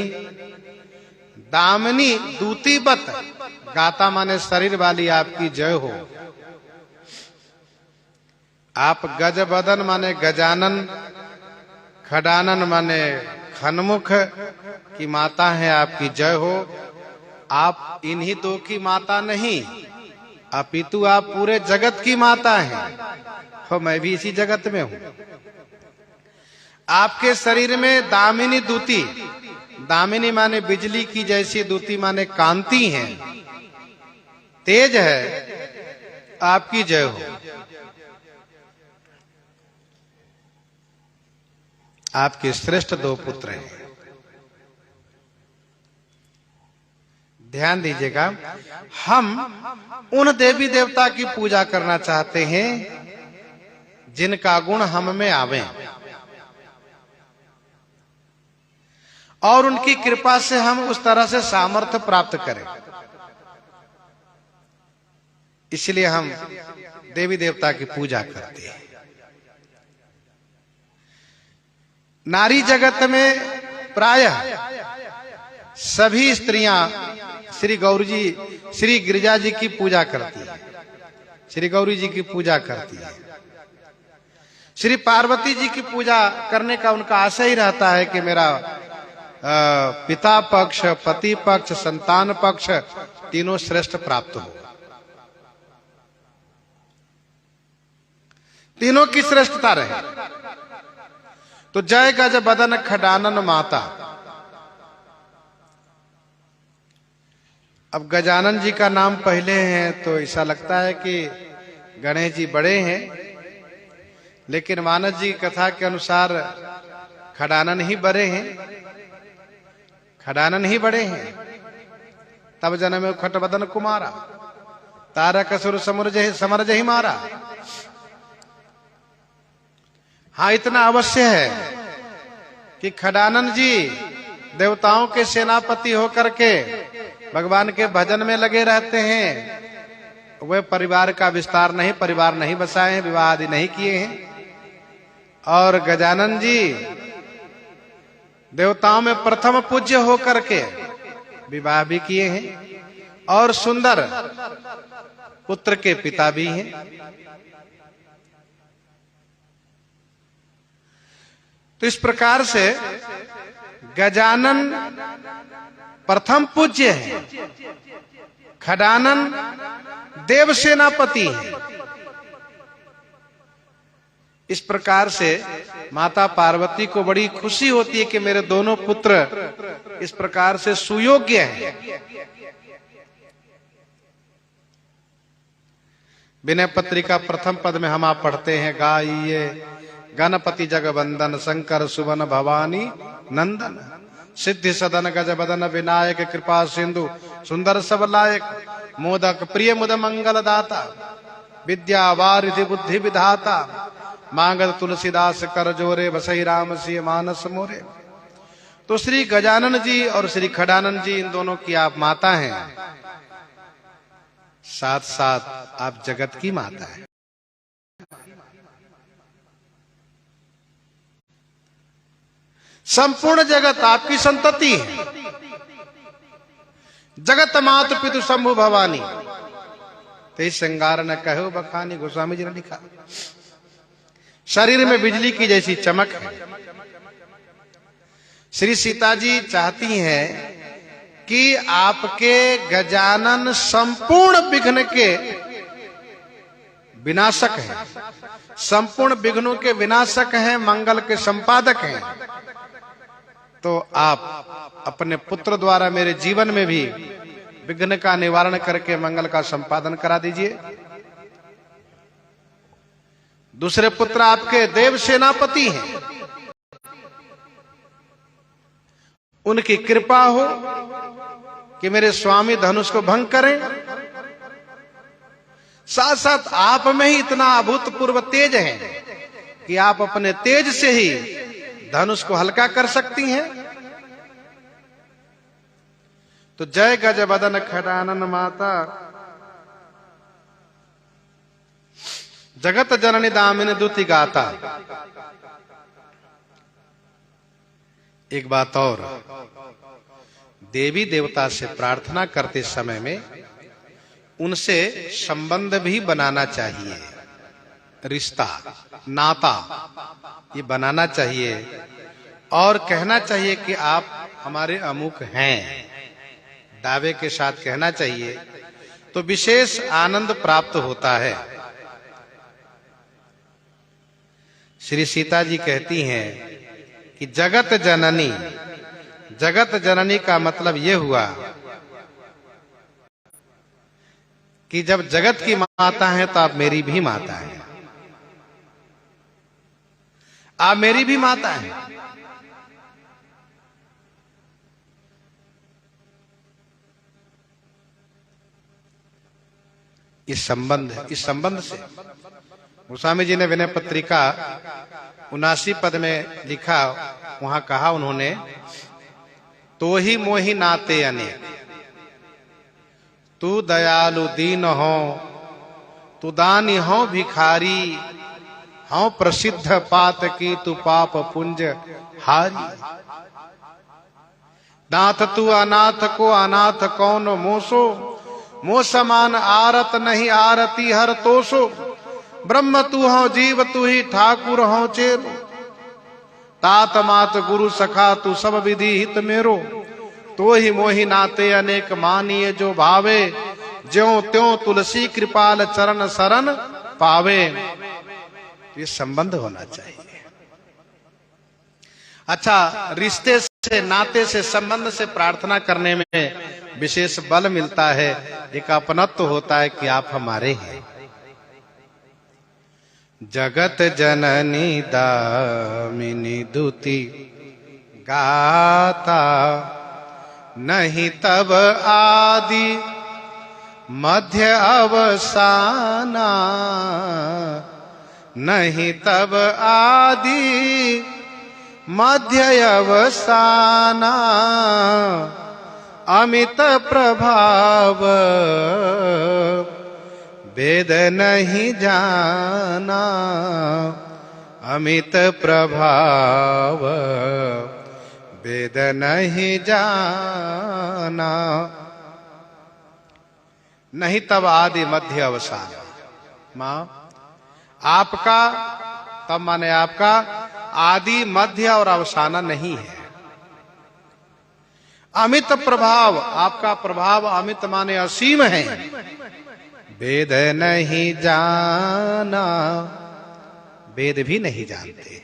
दामिनी दूती बत गाता माने शरीर वाली आपकी जय हो। आप गज वदन माने गजानन, खडानन माने खनमुख की माता है, आपकी जय हो। आप इन्हीं दो की माता नहीं अपितु आप पूरे जगत की माता हैं, और मैं भी इसी जगत में हूं। आपके शरीर में दामिनी दूती, दामिनी माने बिजली की जैसी, दूती माने कांति है, तेज है, आपकी जय हो। आपके श्रेष्ठ दो पुत्र हैं। ध्यान दीजिएगा, हम उन देवी देवता की पूजा करना चाहते हैं जिनका गुण हम में आवे, और उनकी कृपा से हम उस तरह से सामर्थ्य प्राप्त करें। इसलिए हम देवी देवता की पूजा करते हैं। नारी जगत में प्रायः सभी स्त्रियां श्री गौरी जी, श्री गिरिजा जी की पूजा करती है, श्री गौरी जी की पूजा करती है। श्री पार्वती जी की पूजा करने का उनका आशय ही रहता है कि मेरा पिता पक्ष, पति पक्ष, संतान पक्ष तीनों श्रेष्ठ प्राप्त हो, तीनों की श्रेष्ठता रहे। तो जय गज बदन खडानन माता। अब गजानन जी का नाम पहले है तो ऐसा लगता है कि गणेश जी बड़े हैं, लेकिन मानस जी की कथा के अनुसार खडानन ही बड़े हैं, खडानन ही बड़े हैं। तब जन्म खटबदन कुमारा, तारक असुर समर जहि मारा। हाँ, इतना अवश्य है कि खडानन जी देवताओं के सेनापति होकर के भगवान के भजन में लगे रहते हैं। वे परिवार का विस्तार नहीं, परिवार नहीं बसाए हैं, विवाह आदि नहीं किए हैं। और गजानन जी देवताओं में प्रथम पूज्य होकर के विवाह भी किए हैं, और सुंदर पुत्र के पिता भी हैं। तो इस प्रकार से गजानन प्रथम पूज्य है, खडानन देव सेनापति है। इस प्रकार से माता पार्वती को बड़ी खुशी होती है कि मेरे दोनों पुत्र इस प्रकार से सुयोग्य हैं। विनय पत्रिका प्रथम पद में हम आप पढ़ते हैं, गाइए गणपति जगवंदन शंकर सुवन भवानी नंदन, सिद्धि सदन गज बदन विनायक कृपा सिंधु सुंदर सब लायक, मोदक प्रिय मुद मंगल दाता, विद्या वारिधि बुद्धि विधाता, मांगत तुलसीदास कर जोरे, बसई राम सिय मानस मोरे। तो श्री गजानन जी और श्री खडानन जी, इन दोनों की आप माता हैं, साथ साथ आप जगत की माता है। संपूर्ण जगत आपकी संतति है। जगत मात पितु शंभु भवानी, ते श्रृंगार न कहो बखानी, गोस्वामी जी ने लिखा। शरीर में बिजली की जैसी चमक है। श्री सीता जी चाहती हैं कि आपके गजानन संपूर्ण विघ्न के विनाशक हैं, संपूर्ण विघ्नों के विनाशक हैं, मंगल के संपादक हैं। तो आप अपने पुत्र द्वारा मेरे जीवन में भी विघ्न का निवारण करके मंगल का संपादन करा दीजिए। दूसरे पुत्र आपके देव सेनापति हैं, उनकी कृपा हो कि मेरे स्वामी धनुष को भंग करें। साथ साथ आप में ही इतना अभूतपूर्व तेज है कि आप अपने तेज से ही धनुष को हल्का कर सकती हैं। तो जय गज बदन खडानन माता, जगत जननी दामिनी दुति गाता। एक बात और, देवी देवता से प्रार्थना करते समय में उनसे संबंध भी बनाना चाहिए, रिश्ता नाता ये बनाना चाहिए और कहना चाहिए कि आप हमारे अमुक हैं, दावे के साथ कहना चाहिए, तो विशेष आनंद प्राप्त होता है। श्री सीता जी कहती हैं कि जगत जननी, जगत जननी का मतलब यह हुआ कि जब जगत की माता है तो आप मेरी भी माता हैं, आप मेरी भी माता हैं। इस संबंध से गोस्वामी जी ने विनय पत्रिका 79 पद में लिखा, वहां कहा उन्होंने, तो ही मोहि नाते अनेक, तू दयालु दीन हो, तू दानी हो भिखारी, हो प्रसिद्ध पात की तू पाप पुंज हारी। नाथ तू अनाथ को अनाथ कौन मोसो, मो समान आरत नहीं आरती हर तोसो। ब्रह्म तू हो जीव तू ही ठाकुर हो चेरो, तात मात गुरु सखा तू सब विधि हित मेरो। तो ही मोहि नाते अनेक मानिए जो भावे, ज्यों त्यों तुलसी कृपाल चरण शरण पावे। ये संबंध होना चाहिए। अच्छा, रिश्ते से, नाते से, संबंध से प्रार्थना करने में विशेष बल मिलता है, एक अपनत्व होता है कि आप हमारे हैं। जगत जननी दामिनी दुति गाता, नहीं तब आदि मध्य अवसाना, नहीं तब आदि मध्य अवसाना। अमित प्रभाव वेद नहीं जाना, अमित प्रभाव वेद नहीं जाना। नहीं तब आदि मध्य अवसान। मां, आपका तब माने आपका आदि मध्य और अवसाना नहीं है। अमित प्रभाव, आपका प्रभाव अमित माने असीम है। वेद नहीं जाना, वेद भी नहीं जानते।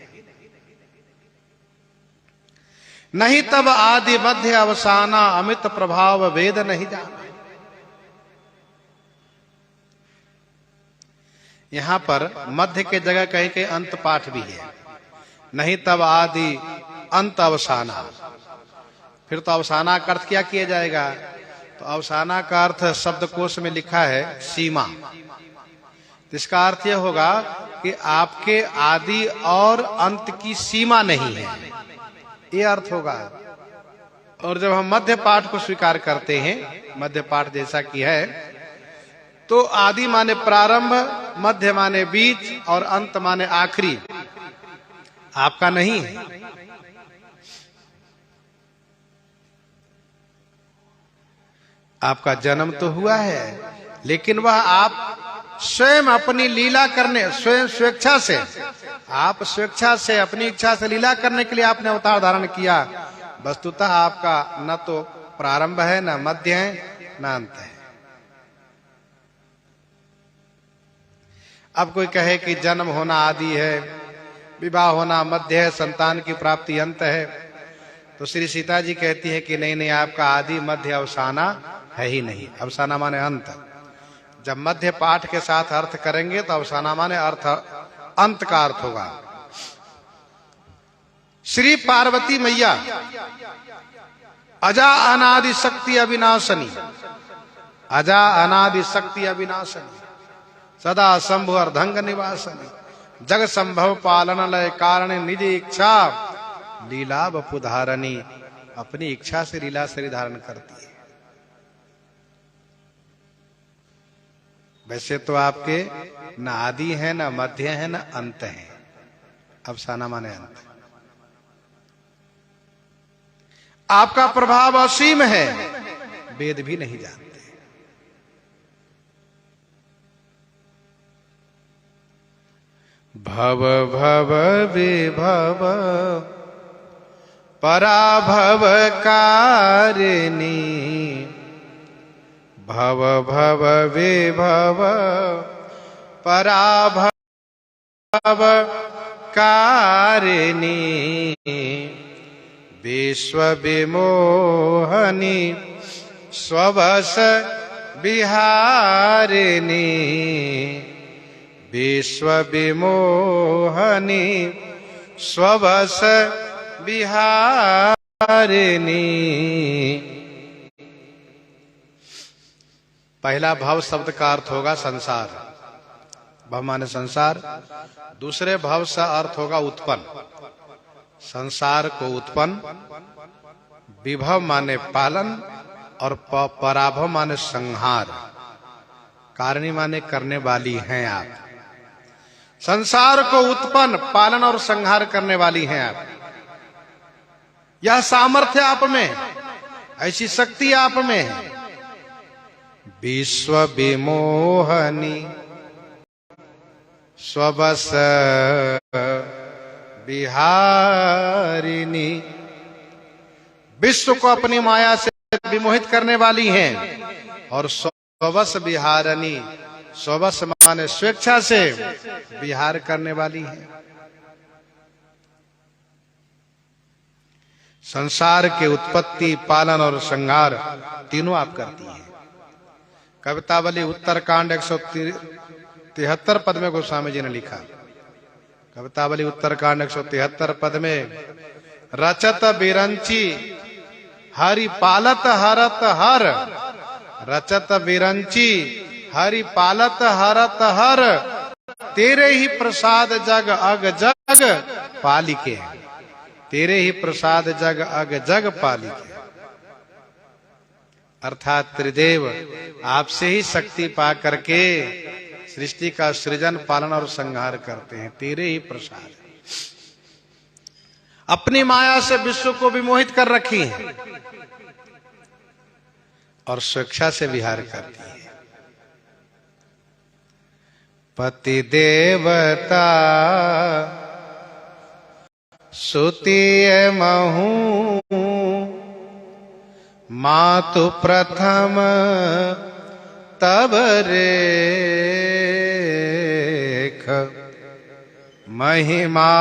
नहीं तब आदि मध्य अवसाना, अमित प्रभाव वेद नहीं जाना। यहां पर मध्य के जगह कहीं कहीं अंत पाठ भी है। नहीं तब आदि अंत अवसाना, फिर तो अवसाना का अर्थ क्या किया जाएगा? तो अवसाना का अर्थ शब्दकोश में लिखा है सीमा। इसका अर्थ यह होगा कि आपके आदि और अंत की सीमा नहीं है, ये अर्थ होगा। और जब हम मध्य पाठ को स्वीकार करते हैं, मध्य पाठ जैसा कि है, तो आदि माने प्रारंभ, मध्य माने बीच और अंत माने आखिरी, आपका नहीं है। आपका जन्म तो हुआ है, लेकिन वह आप स्वयं अपनी लीला करने, स्वयं स्वेच्छा से, आप स्वेच्छा से अपनी इच्छा से लीला करने के लिए आपने अवतार धारण किया। वस्तुतः आपका न तो प्रारंभ है, न मध्य है, न अंत है। अब कोई कहे कि जन्म होना आदि है, विवाह होना मध्य है, संतान की प्राप्ति अंत है, तो श्री सीता जी कहती है कि नहीं नहीं, आपका आदि मध्य अवसाना है ही नहीं। अवसाना माने अंत। जब मध्य पाठ के साथ अर्थ करेंगे तो अवसाना माने अर्थ, अंत का अर्थ होगा। श्री पार्वती मैया अजा अनादि शक्ति अविनाशनी, अजा अनादि शक्ति अविनाशनी, सदा शंभु अर्धंग निवासनी, जग संभव पालन लय कारण निज इच्छा लीला वपुधारणी। अपनी इच्छा से लीला शरीर धारण करती है। वैसे तो आपके न आदि है, न मध्य है, न अंत है। अवसाना माने अंत। आपका प्रभाव असीम है, वेद भी नहीं जानते। भव भव विभव पराभव कारिणी। भव भव विभव पराभव कारिणी। विश्व विमोहनी स्ववश विहारिणी। विश्व विमोहनी स्ववश विहारिणी। पहला भव शब्द का अर्थ होगा संसार। भव माने संसार। दूसरे भव से अर्थ होगा उत्पन्न। संसार को उत्पन्न। विभव माने पालन और पराभव माने संहार। कारणी माने करने वाली हैं आप। संसार को उत्पन्न, पालन और संहार करने वाली हैं आप। यह सामर्थ्य आप में है, ऐसी शक्ति आप में है। विश्व विमोहनी स्वबस विहारिणी। विश्व को अपनी माया से विमोहित करने वाली हैं और स्वबस विहारिणी, स्वबस माने स्वेच्छा से विहार करने वाली हैं। संसार के उत्पत्ति, पालन और संहार तीनों आप करती हैं। कवितावली उत्तरकांड 173 पद में गोस्वामी जी ने लिखा। कवितावली उत्तरकांड 173 पद में रचत बिरंची हरि पालत हरत हर। रचत बिरंची हरि पालत हरत हर। तेरे ही प्रसाद जग अग जग पालिके। तेरे ही प्रसाद जग अग जग पालिके। अर्थात त्रिदेव आपसे ही शक्ति पा करके सृष्टि का सृजन, पालन और संहार करते हैं। तेरे ही प्रसाद। अपनी माया से विश्व को विमोहित कर रखी है और स्वेच्छा से विहार करती है। पति देवता सुतीय महू मातु प्रथम तब रेख। महिमा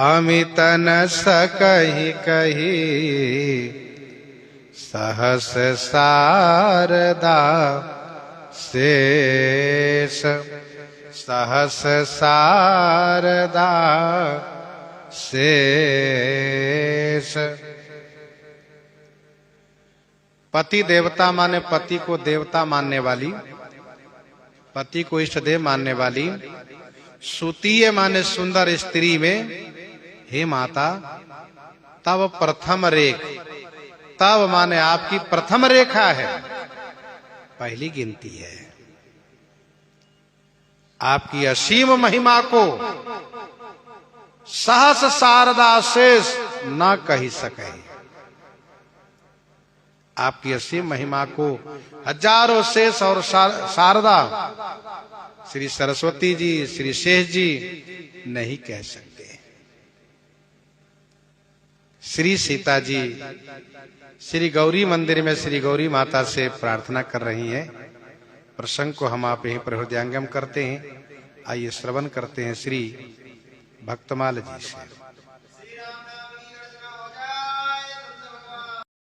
अमित न सकहि कही सहस शारदा शेष। सहस शारदा शेष। पति देवता माने पति को देवता मानने वाली, पति को इष्ट देव मानने वाली। सुतीय माने सुंदर स्त्री में हे माता। तब प्रथम रेख। तब माने आपकी प्रथम रेखा है, पहली गिनती है। आपकी असीम महिमा को सहस शारदा शेष न कही सके। आपकी असीम महिमा को हजारों शेष और शारदा, श्री सरस्वती जी, श्री शेष जी नहीं कह सकते। श्री सीता जी श्री गौरी मंदिर में श्री गौरी माता से प्रार्थना कर रही हैं। प्रसंग को हम आप यहीं पर हृदयंगम करते हैं। आइए श्रवण करते हैं श्री भक्तमाल जी से।